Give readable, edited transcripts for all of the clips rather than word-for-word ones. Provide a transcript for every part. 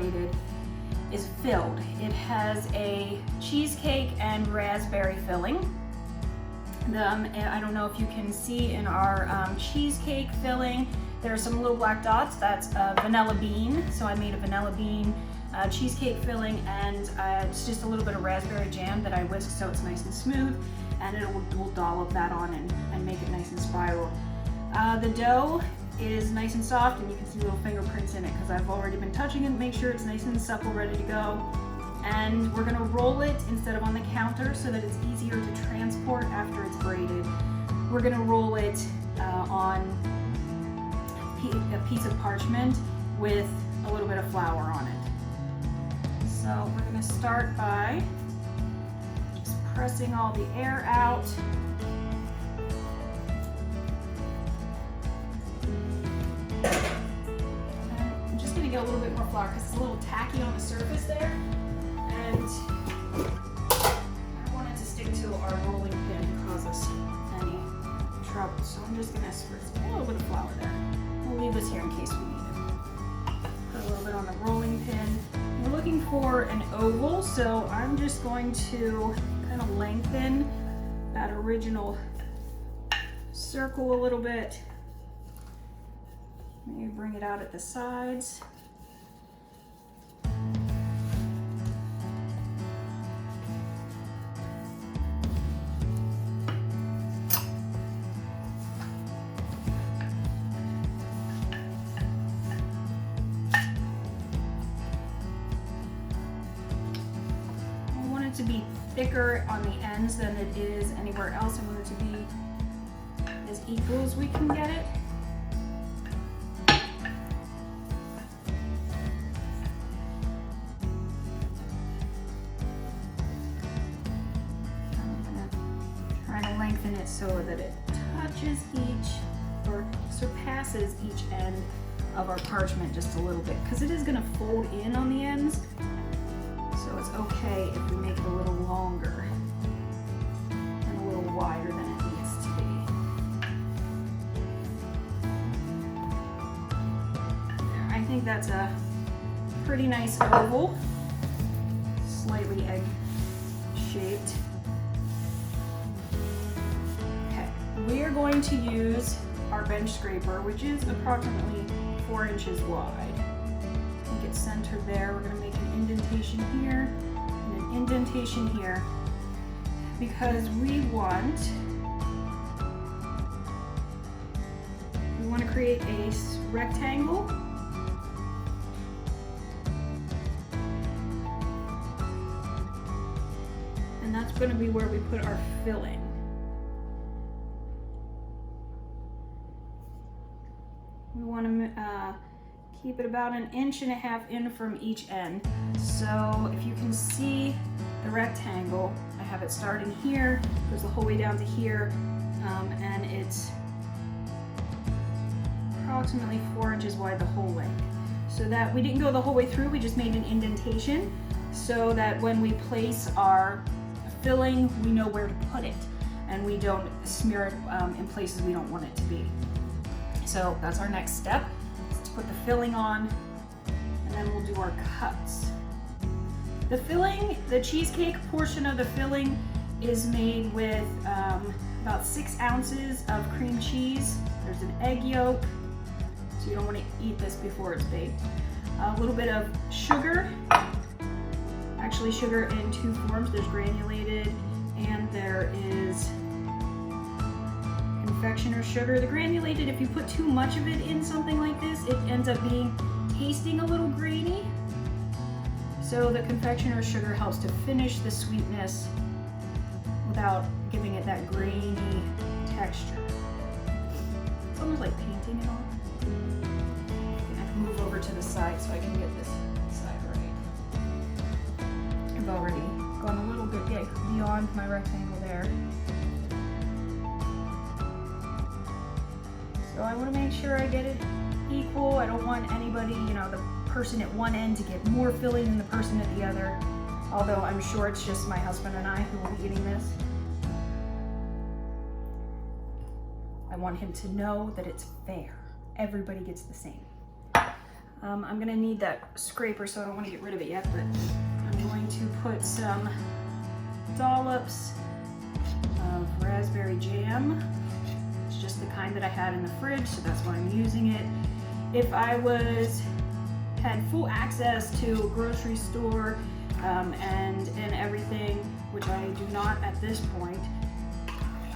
braided, is filled. It has a cheesecake and raspberry filling. I don't know if you can see in our cheesecake filling, there are some little black dots. That's vanilla bean. So I made a vanilla bean cheesecake filling, and it's just a little bit of raspberry jam that I whisk so it's nice and smooth, and we'll dollop that on and make it nice and spiral. The dough is nice and soft, and you can see little fingerprints in it because I've already been touching it, make sure it's nice and supple, ready to go. And we're gonna roll it instead of on the counter so that it's easier to transport after it's braided. We're gonna roll it on a piece of parchment with a little bit of flour on it. So we're gonna start by just pressing all the air out. And I'm just gonna get a little bit more flour because it's a little tacky on the surface there. And I don't want it to stick to our rolling pin and cause us any trouble. So I'm just gonna spritz a little bit of flour there. We'll leave this here in case we need it. Put a little bit on the rolling pin. We're looking for an oval, so I'm just going to kind of lengthen that original circle a little bit. Maybe bring it out at the sides. To be thicker on the ends than it is anywhere else. I want it to be as equal as we can get it. I'm gonna try to lengthen it so that it touches each or surpasses each end of our parchment just a little bit, because it is going to fold in on the ends. So it's okay if we make it a little longer and a little wider than it needs to be. There, I think that's a pretty nice oval, slightly egg shaped. Okay, we are going to use our bench scraper, which is approximately 4 inches wide. Get centered there. We're going to make an indentation here and an indentation here because we want to create a rectangle. And that's going to be where we put our filling. We want to keep it about 1.5 inches in from each end. So if you can see the rectangle, I have it starting here, goes the whole way down to here, and it's approximately 4 inches wide the whole length. So that we didn't go the whole way through, we just made an indentation so that when we place our filling, we know where to put it and we don't smear it in places we don't want it to be. So that's our next step. Put the filling on, and then we'll do our cuts. The filling, the cheesecake portion of the filling is made with about 6 ounces of cream cheese. There's an egg yolk, so you don't want to eat this before it's baked. A little bit of sugar, actually sugar in 2 forms. There's granulated and there is confectioner sugar. The granulated, if you put too much of it in something like this, it ends up tasting a little grainy. So the confectioner sugar helps to finish the sweetness without giving it that grainy texture. It's almost like painting it on. I can move over to the side so I can get this side right. I've already gone a little bit beyond my rectangle there. So I want to make sure I get it equal. I don't want anybody, the person at one end to get more filling than the person at the other. Although I'm sure it's just my husband and I who will be eating this. I want him to know that it's fair. Everybody gets the same. I'm gonna need that scraper, so I don't want to get rid of it yet, but I'm going to put some dollops of raspberry jam. It's just the kind that I had in the fridge, so that's why I'm using it. If I had full access to a grocery store and everything, which I do not at this point,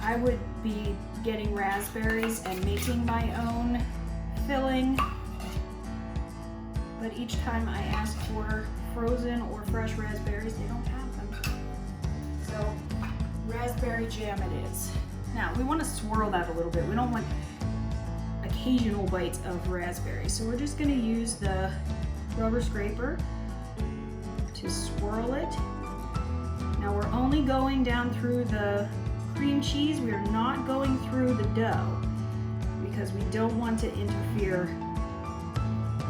I would be getting raspberries and making my own filling. But each time I ask for frozen or fresh raspberries, they don't have them. So raspberry jam it is. Now we want to swirl that a little bit. We don't want occasional bites of raspberry. So we're just going to use the rubber scraper to swirl it. Now we're only going down through the cream cheese. We are not going through the dough because we don't want to interfere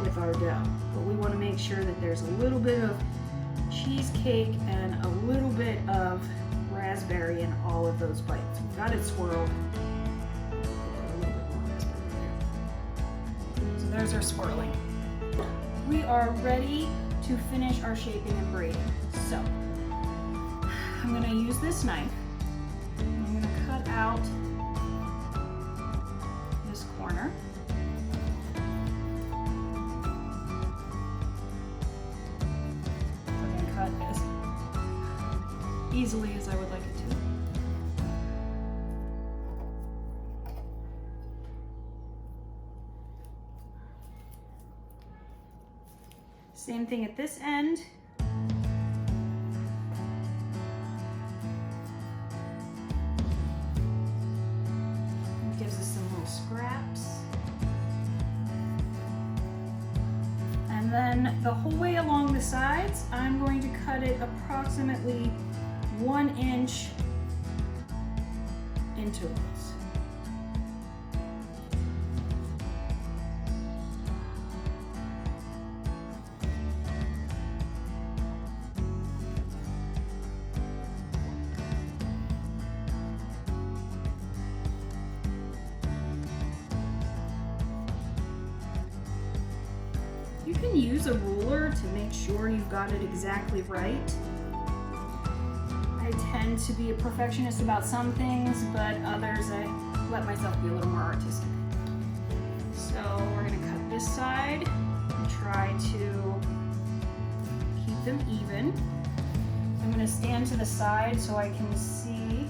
with our dough. But we want to make sure that there's a little bit of cheesecake and a little bit of raspberry in all of those bites. We've got it swirled. So there's our swirling. We are ready to finish our shaping and braiding. So I'm going to use this knife. I'm going to cut out this corner. I'm going to cut as easily as I would like it to. Same thing at this end. It gives us some little scraps. And then the whole way along the sides, I'm going to cut it approximately 1 inch intervals. You can use a ruler to make sure you've got it exactly right. I tend to be a perfectionist about some things, but others I let myself be a little more artistic. So we're going to cut this side and try to keep them even. I'm going to stand to the side so I can see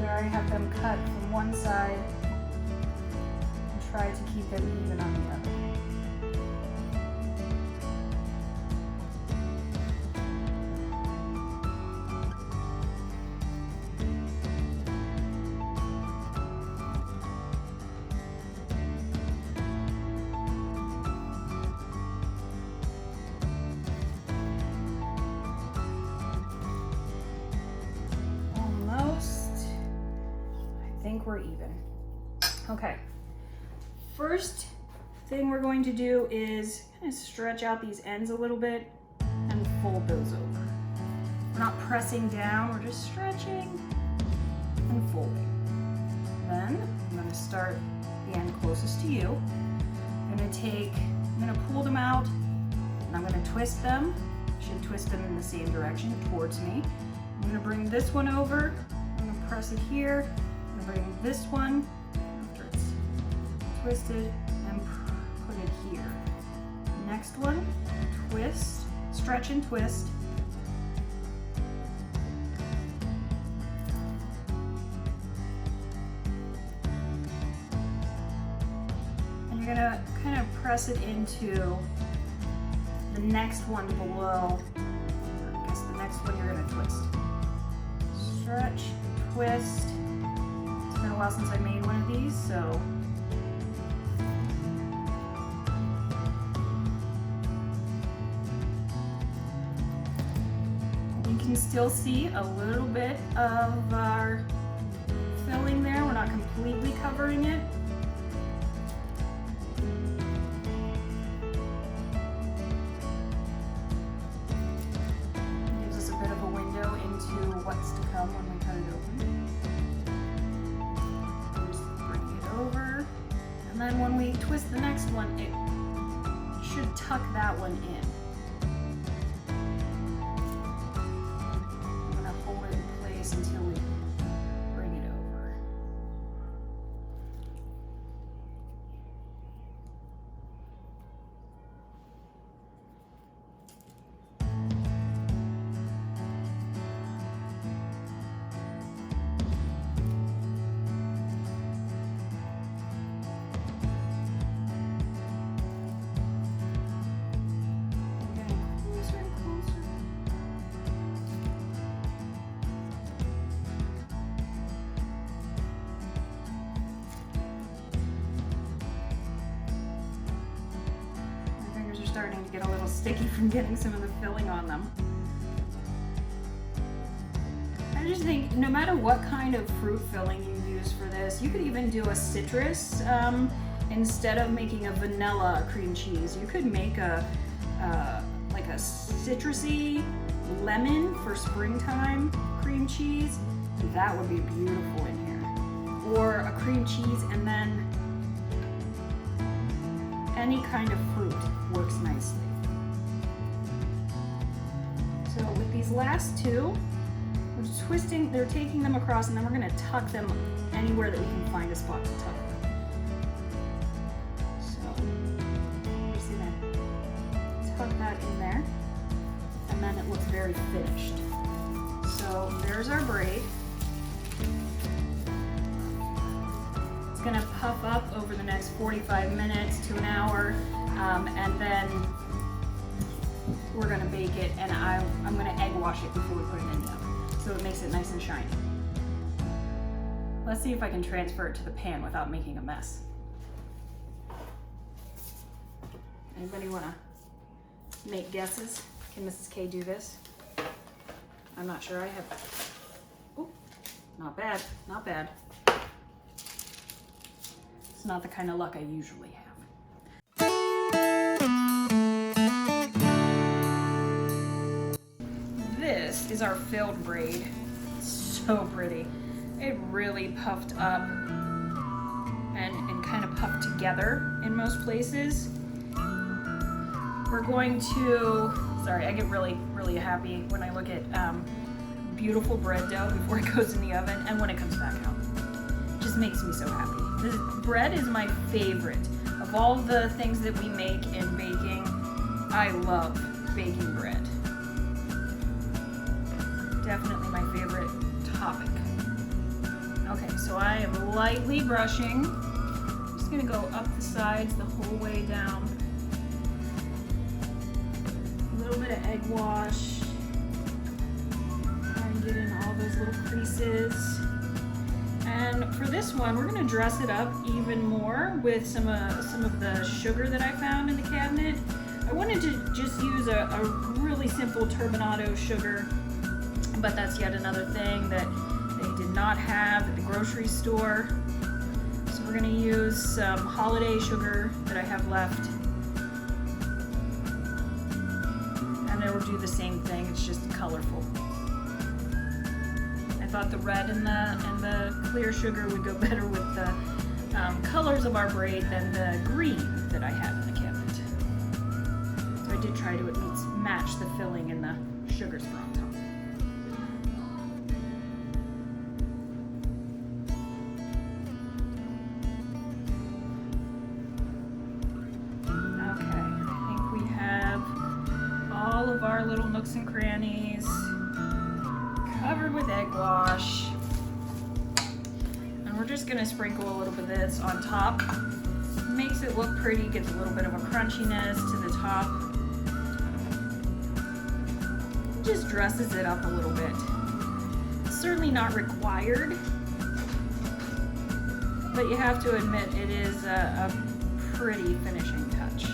where I have them cut from one side and try to keep them even on the other. We're even. Okay, first thing we're going to do is kind of stretch out these ends a little bit and fold those over. We're not pressing down, we're just stretching and folding. Then I'm going to start the end closest to you. I'm going to pull them out and I'm going to twist them. I should twist them in the same direction towards me. I'm going to bring this one over, I'm going to press it here. Bring this one after it's twisted and put it here. Next one, twist, stretch and twist. And you're gonna kind of press it into the next one below. I guess the next one you're gonna twist. Stretch, twist. It's been a while since I made one of these, so you can still see a little bit of our filling there. We're not completely covering it. It gives us a bit of a window into what's to come when we cut it open. And then when we twist the next one, it should tuck that one in. I'm gonna hold it in place until we bring it over. Starting to get a little sticky from getting some of the filling on them. I just think no matter what kind of fruit filling you use for this, you could even do a citrus instead of making a vanilla cream cheese. You could make a like a citrusy lemon for springtime cream cheese. That would be beautiful in here. Or a cream cheese and then any kind of fruit works nicely. So with these last two, we're just twisting, they're taking them across, and then we're gonna tuck them anywhere that we can find a spot to tuck them. So, you see that? Tuck that in there, and then it looks very finished. So there's our braid. It's gonna puff up over the next 45 minutes to an hour, and then we're gonna bake it, and I'm gonna egg wash it before we put it in the oven, so it makes it nice and shiny. Let's see if I can transfer it to the pan without making a mess. Anybody wanna make guesses? Can Mrs. K do this? I'm not sure I have. Oh, not bad, not bad. It's not the kind of luck I usually have. This is our filled braid. It's so pretty. It really puffed up and kind of puffed together in most places. We're going to, sorry, I get really, really happy when I look at beautiful bread dough before it goes in the oven and when it comes back out. It just makes me so happy. This bread is my favorite. Of all the things that we make in baking, I love baking bread. Definitely my favorite topic. Okay, so I am lightly brushing. I'm just gonna go up the sides the whole way down. A little bit of egg wash. Try and get in all those little creases. And for this one, we're gonna dress it up even more with some of the sugar that I found in the cabinet. I wanted to just use a really simple turbinado sugar, but that's yet another thing that they did not have at the grocery store. So we're gonna use some holiday sugar that I have left. And then we'll do the same thing, it's just colorful. I thought the red and the clear sugar would go better with the colors of our braid than the green that I had in the cabinet. So I did try to at least match the filling and the sugars for on top. All of our little nooks and crannies covered with egg wash, and we're just gonna sprinkle a little bit of this on top. Makes it look pretty, gives a little bit of a crunchiness to the top. Just dresses it up a little bit. It's certainly not required, but you have to admit it is a pretty finishing touch.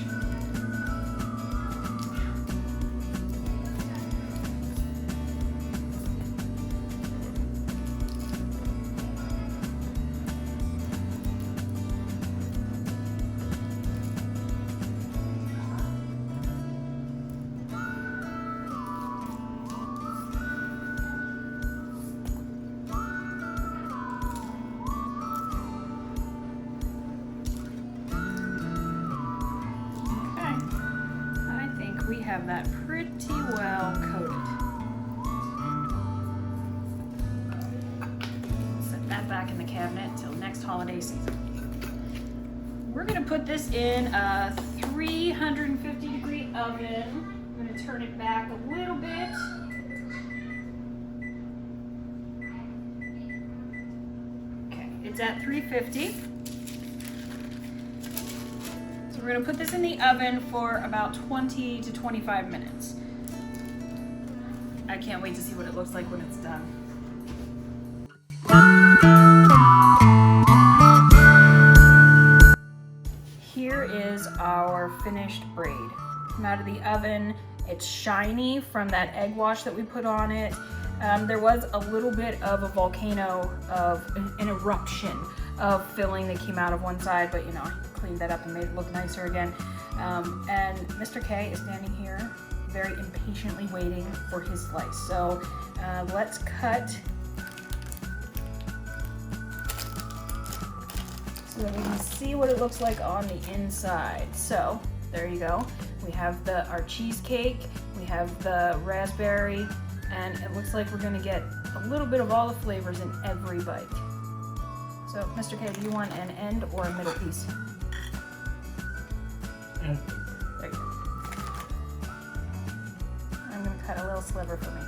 we have that pretty well coated. Set that back in the cabinet until next holiday season. We're gonna put this in a 350-degree oven. I'm gonna turn it back a little bit. Okay, it's at 350. So we're gonna put this in the oven for about 20 to 25 minutes. I can't wait to see what it looks like when it's done. Here is our finished braid. Come out of the oven. It's shiny from that egg wash that we put on it. There was a little bit of a volcano of an eruption of filling that came out of one side, but you know, I cleaned that up and made it look nicer again. And Mr. K is standing here very impatiently waiting for his slice. So let's cut so that we can see what it looks like on the inside. So there you go. We have our cheesecake, we have the raspberry, and it looks like we're gonna get a little bit of all the flavors in every bite. So, Mr. K, do you want an end or a middle piece? End. There you go. I'm gonna cut a little sliver for me.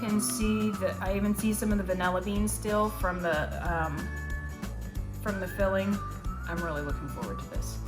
You can see that I even see some of the vanilla beans still from the filling. I'm really looking forward to this.